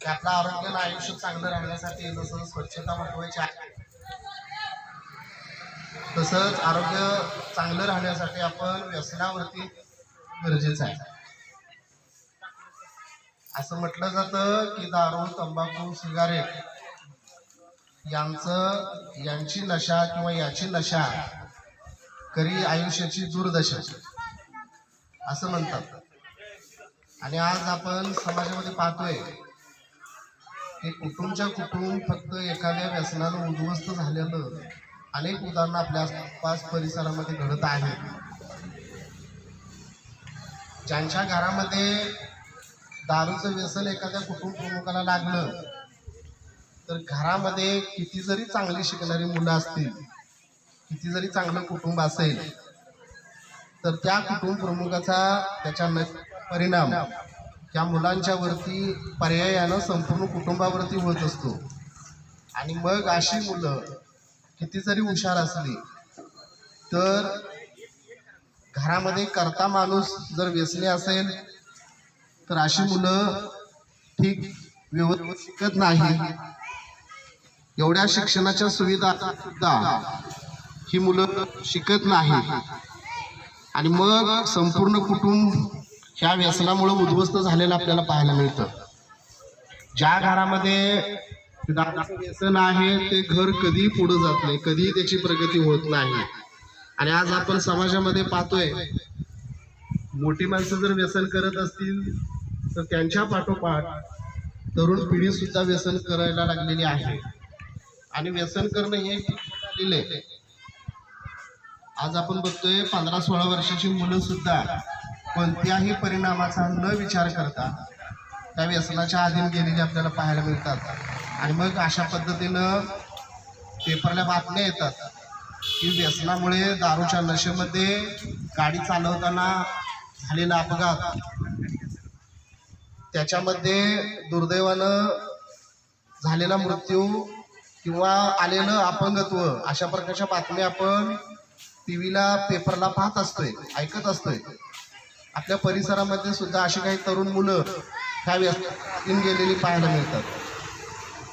की आपलं आरोग्याला आयुष्य चांगलं राहण्यासाठी जसं स्वच्छता महत्वाची आहे, तसंच आरोग्य चांगलं राहण्यासाठी आपण व्यसनावरती गरजेचं आहे. असं म्हटलं जातं की दारू, तंबाखू, सिगारेट यांची नशा किंवा याची नशा करी आयुष्याची दुर्दशा असं म्हणतात. आणि आज आपण समाजामध्ये पाहतोय की कुटुंबच्या कुटुंब फक्त एखाद्या व्यसनानं उद्ध्वस्त झालेलं अनेक उदाहरणं आपल्या आसपास परिसरामध्ये घडत आहेत. ज्यांच्या घरामध्ये दारूचं व्यसन एखाद्या कुटुंब प्रमुखाला लागलं तर घरामध्ये किती जरी चांगली शिकणारी मुलं असतील, किती जरी चांगलं कुटुंब असेल, तर त्या कुटुंब प्रमुखाचा त्याच्या परिणाम त्या मुलांच्या वरती पर्यायानं संपूर्ण कुटुंबावरती होत असतो. आणि मग अशी मुलं किती जरी हुशार असली तर घरामध्ये करता माणूस जर व्यसनी असेल तर अशी मुलं ठीक व्यवस्थित शिकत नाही. एवढ्या शिक्षणाच्या सुविधा सुद्धा ही मुलं शिकत नाही आणि मग संपूर्ण कुटुंब ह्या व्यसनामुळे उद्ध्वस्त झालेलं आपल्याला पाहायला मिळतं. ज्या घरामध्ये दारूचं व्यसन आहे ते घर कधी पुढे जात नाही, कधी त्याची प्रगती होत नाही. आणि आज आपण समाजामध्ये पाहतोय मोठी माणसं जर व्यसन करत असतील तर त्यांच्या पाठोपाठ तरुण पिढी सुद्धा व्यसन करायला लागलेली आहे. आणि व्यसन करणं हे झालेलं आहे. आज आपण बघतोय 15-16 वर्षाची मुलं सुद्धा कोणत्याही परिणामाचा न विचार करता त्या व्यसनाच्या अधीन गेलेली आपल्याला पाहायला मिळतात. आणि मग अशा पद्धतीनं पेपरला बातम्या येतात की व्यसनामुळे दारूच्या नशेमध्ये गाडी चालवताना झालेला अपघात, त्याच्यामध्ये दुर्दैवानं झालेला मृत्यू किंवा आलेलं अपंगत्व, अशा प्रकारच्या बातम्या आपण टीव्हीला पेपरला पाहत असतोय, ऐकत असतोय. आपल्या परिसरामध्ये सुद्धा अशी काही तरुण मुलं ह्या व्यसनातून गेलेली पाहायला मिळतात.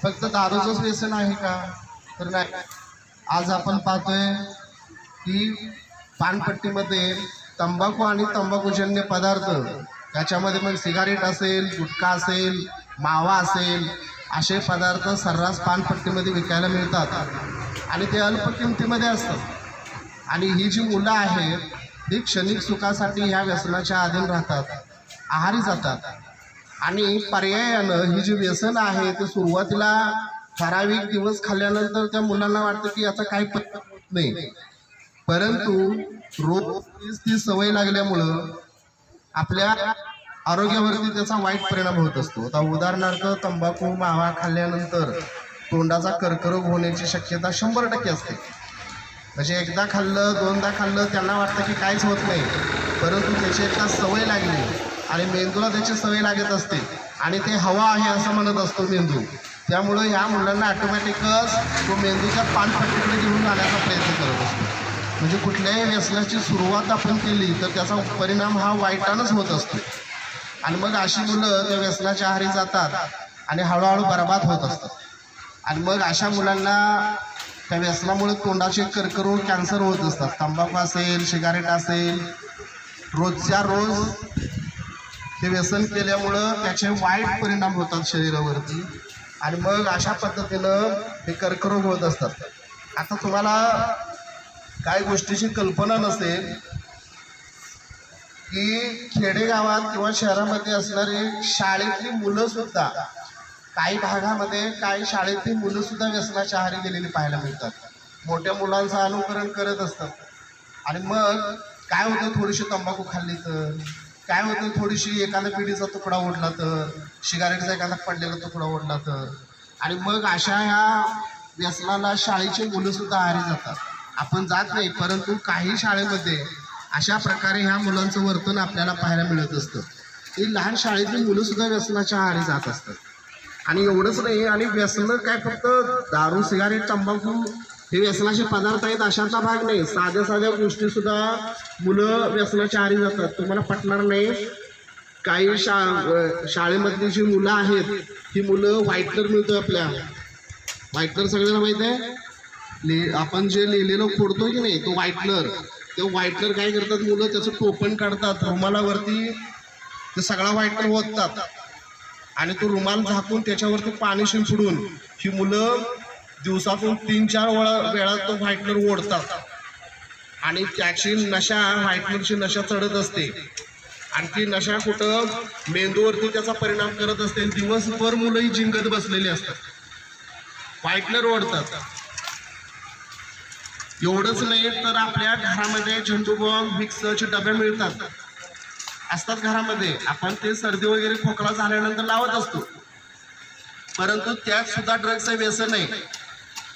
फक्त दारूचंच व्यसन आहे का? तर नाही. आज आपण पाहतोय की पानपट्टीमध्ये तंबाखू आणि तंबाखूजन्य पदार्थ, त्याच्यामध्ये मग सिगारेट असेल, गुटखा असेल, मावा असेल, असे पदार्थ सर्रास पानपट्टीमध्ये विकायला मिळतात आणि ते अल्प किमतीमध्ये असतात. आणि ही जी मुलं आहेत ही क्षणिक सुखासाठी ह्या व्यसनाच्या अधीन राहतात, आहारी जातात. आणि पर्यायानं ही जी व्यसन आहे ते सुरुवातीला ठराविक दिवस खाल्ल्यानंतर त्या मुलांना वाटतं की याचा काही परिणाम होत नाही, परंतु रोज ती सवय लागल्यामुळं आपल्या आरोग्यावरती त्याचा वाईट परिणाम होत असतो. आता उदाहरणार्थ तंबाखू, मावा खाल्ल्यानंतर तोंडाचा कर्करोग होण्याची शक्यता 100% असते. म्हणजे एकदा खाल्लं, दोनदा खाल्लं, त्यांना वाटतं की काहीच होत नाही, परंतु त्याची एकदा सवय लागली आणि मेंदूला त्याची सवय लागत असते आणि ते हवा आहे असं म्हणत असतो मेंदू. त्यामुळं ह्या मुलांना ऑटोमॅटिकच तो मेंदूच्या पानपट्टीकडे घेऊन जाण्याचा प्रयत्न करत असतो. म्हणजे कुठल्याही व्यसनाची सुरुवात आपण केली तर त्याचा परिणाम हा वाईटानंच होत असतो. आणि मग अशी मुलं त्या व्यसनाच्या आहारी जातात आणि हळूहळू बरबाद होत असतात. आणि मग अशा मुलांना त्या व्यसनामुळे तोंडाचे कर्करोग, कॅन्सर होत असतात. तंबाखू असेल, सिगारेट असेल, रोजच्या रोज ते व्यसन केल्यामुळं त्याचे वाईट परिणाम होतात शरीरावरती आणि मग अशा पद्धतीनं हे कर्करोग होत असतात. आता तुम्हाला काही गोष्टीची कल्पना नसेल की खेडेगावात किंवा शहरामध्ये असणारी शाळेतली मुलं सुद्धा, काही भागामध्ये काही शाळेतली मुलं सुद्धा व्यसनाच्या आहारी गेलेली पाहायला मिळतात. मोठ्या मुलांचं अनुकरण करत असतात. आणि मग काय होतं, थोडीशी तंबाखू खाल्ली तर काय होतं, थोडीशी एखाद्या पिढीचा तुकडा ओढला तर, सिगारेटचा एखादा पडलेला तुकडा ओढला तर, आणि मग अशा ह्या व्यसनाला शाळेची मुलं सुद्धा आहारी जातात. आपण जात नाही, परंतु काही शाळेमध्ये अशा प्रकारे ह्या मुलांचं वर्तन आपल्याला पाहायला मिळत असतं. ही लहान शाळेतली मुलं सुद्धा व्यसनाच्या आहारी जात असतात. आणि एवढंच नाही, आणि व्यसन काय फक्त दारू, सिगारेट, तंबाखू हे व्यसनाचे पदार्थ आहेत अशातला भाग नाही. साध्या साध्या गोष्टी सुद्धा मुलं व्यसनाच्या आहारी जातात. तुम्हाला पटणार नाही, काही शाळेमधली जी मुलं आहेत ही मुलं व्हाईटनर मिळतोय आपल्या. व्हाईटनर सगळ्यांना माहित आहे, आपण जे लिहिलेलं फोडतो की नाही तो व्हाईटनर. ते व्हाईटनर काय करतात मुलं, त्याचं टोपण काढतात रुमालावरती, ते सगळा व्हाईटनर ओततात आणि तो रुमाल झाकून त्याच्यावरती पाणी शिंपडून ही मुलं दिवसातून 3-4 वेळा तो व्हाईटनर ओढतात आणि त्याची नशा, व्हाईटनरची नशा चढत असते. आणखी नशा कुठं, मेंदूवरती त्याचा परिणाम करत असते. दिवसभर मुलंही जिंकत बसलेली असतात, व्हाईटनर ओढतात. एवढंच नाही तर आपल्या घरामध्ये झेंडू बॉम्ब, विक्सचे डबे मिळतात, असतात घरामध्ये. आपण ते सर्दी वगैरे खोकला झाल्यानंतर लावत असतो, परंतु त्यात सुद्धा ड्रग्सचं व्यसन आहे.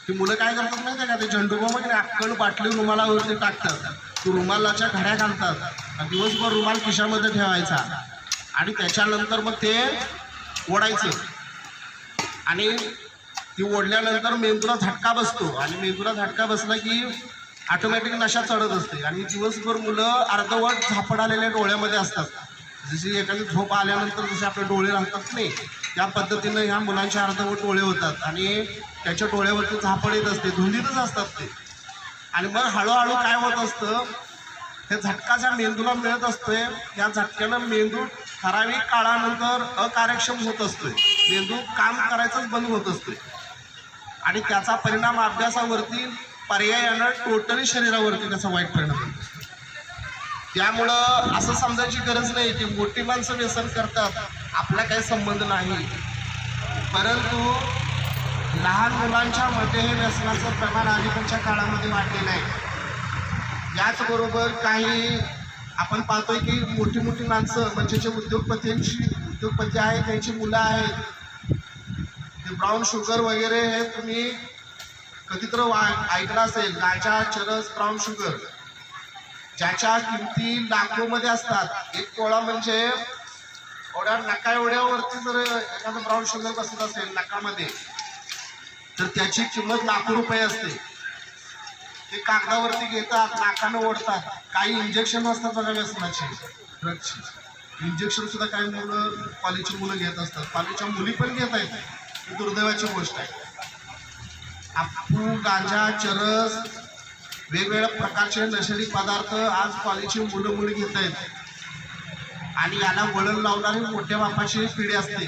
ती मुलं काय करतात माहिती आहे का, ते झेंडू बॉम्ब वगैरे अक्कल बाटली रुमालावरती टाकतात, तो रुमालाच्या घड्या घालतात, दिवसभर रुमाल खिशामध्ये ठेवायचा आणि त्याच्यानंतर मग ते ओढायचं आणि ती ओढल्यानंतर मेंदूला झटका बसतो आणि मेंदूला झटका बसला की ऑटोमॅटिक नशा चढत असते आणि दिवसभर मुलं अर्धवट झापड आलेल्या डोळ्यामध्ये असतात. जशी एखादी झोप आल्यानंतर जसे आपले डोळे राहतात नाही, त्या पद्धतीनं ह्या मुलांचे अर्धवट डोळे होतात आणि त्याच्या डोळ्यावरती झापड येत असते, धुंदीतच असतात ते. आणि मग हळूहळू काय होत असतं, हे झटका ज्या मेंदूला मिळत असतोय त्या झटक्यानं मेंदू ठराविक काळानंतर अकार्यक्षम होत असतोय, मेंदू काम करायचंच बंद होत असतोय आणि त्याचा परिणाम अभ्यासावरती, पर्यायानं टोटली शरीरावरती त्याचा वाईट परिणाम होतो. त्यामुळं असं समजायची गरज नाही की मोठी माणसं व्यसन करतात, आपला काही संबंध नाही. परंतु लहान मुलांच्या मध्ये हे व्यसनाचं प्रमाण अलीकडच्या काळामध्ये वाढलेलं आहे. याचबरोबर काही आपण पाहतोय की मोठी मोठी माणसं म्हणजे जे उद्योगपती आहेत त्यांची मुलं आहेत, ते ब्राऊन शुगर वगैरे हे तुम्ही कधीतरी ऐकलं असेल, गांजा, चरस, ब्राऊन शुगर, ज्याच्या किमती लाखोमध्ये असतात. एक तोळा म्हणजे एवढ्या नका एवढ्यावरती जर एखादं ब्राऊन शुगर बसत असेल नकामध्ये तर त्याची किंमत लाखो रुपये असते. ते कागदावरती घेतात, नाकानं ओढतात. काही इंजेक्शन असतात बघा व्यसनाची, ड्रग्सची इंजेक्शन सुद्धा काही मुलं, कॉलेजची मुलं घेत असतात, कॉलेजच्या मुली पण घेत आहेत. ही दुर्दैवाची गोष्ट आहे. अफू, गांजा, चरस, वेगवेगळ्या प्रकारचे नशेडी पदार्थ आज कॉलेजची मुलं मुली घेत आहेत आणि याला वळण लावणारी मोठ्या बापाची पिढी असते.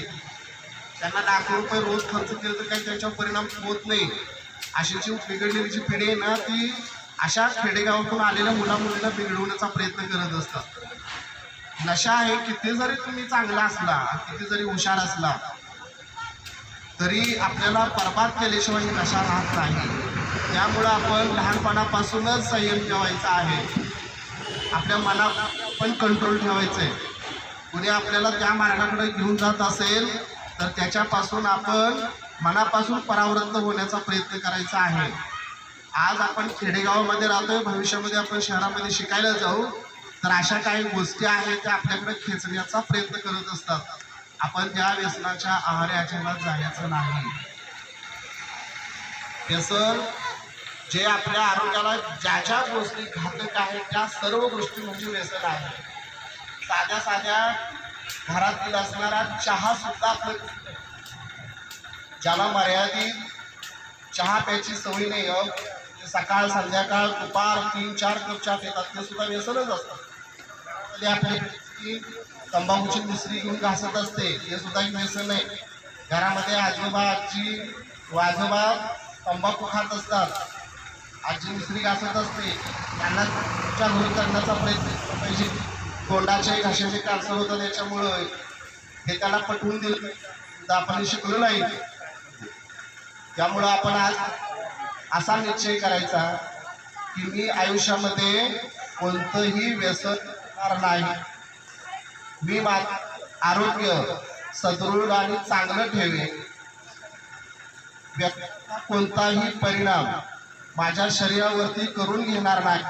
त्यांना लाखो रुपये रोज खर्च केले तर काही त्याच्यावर परिणाम होत नाही. अशी जी बिघडलेली जी पिढी आहे ना, ती अशा खेडेगावातून आलेल्या मुलामुलींना बिघडवण्याचा प्रयत्न करत असतात. नशा आहे, किती जरी तुम्ही चांगला असला, किती जरी हुशार असला, तरी आपल्याला बरबाद केल्याशिवाय नशा राहत नाही. त्यामुळं आपण लहानपणापासूनच संयम ठेवायचा आहे, आपल्या मनाला पण कंट्रोल ठेवायचं आहे. कुणी आपल्याला त्या मार्गाकडे घेऊन जात असेल तर त्याच्यापासून आपण मनापासून परावृत्त होण्याचा प्रयत्न करायचा आहे. आज आपण खेडेगावामध्ये राहतोय, भविष्यामध्ये आपण शहरामध्ये शिकायला जाऊ तर अशा काही गोष्टी आहेत त्या आपल्याकडे खेचण्याचा प्रयत्न करत असतात. आपण त्या व्यसनाच्या आहारी अजिबात जाण्याचं नाही. व्यसन जे आपल्या आरोग्याला ज्या ज्या गोष्टी घातक आहेत त्या सर्व गोष्टी म्हणजे व्यसन आहे. साध्या साध्या घरातील असणारा चहा सुद्धा आपलं, ज्याला मर्यादित चहा प्यायची सवय नाही, सकाळ संध्याकाळ दुपार 3-4 कप चहा पितात, ते सुद्धा व्यसनच असतं. ते आपली तंबाखूची मिसरी घेऊन घासत असते, ते सुद्धा एक व्यसन आहे. घरामध्ये आजोबा तंबाखू खात असतात, आजी मिसरी घासत असते, त्यांना तुमच्या घरी करण्याचा प्रयत्न पाहिजे. तोंडाचे घशाचे कॅन्सर होतं त्याच्यामुळं, हे त्याला पटवून दिलं तर आपण शिकलो नाही. त्यामुळं आपण आज असा निश्चय करायचा की मी आयुष्यामध्ये कोणतंही व्यसन करणार नाही. मी आरोग्य सदृढ आणि चांगलं ठेवेन. व्यक्तीचा कोणताही परिणाम माझ्या शरीरावरती करून घेणार नाही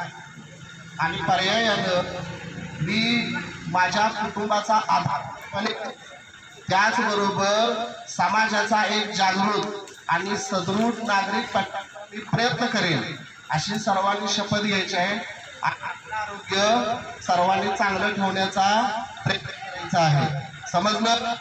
आणि पर्यायानं मी माझ्या कुटुंबाचा आधार, त्याचबरोबर समाजाचा एक जागृत आणि सदृढ नागरिक मी प्रयत्न करेन, अशी सर्वांनी शपथ घ्यायची आहे. आपलं आरोग्य सर्वांनी चांगलं ठेवण्याचा प्रयत्न करायचा. आहे. समजलं?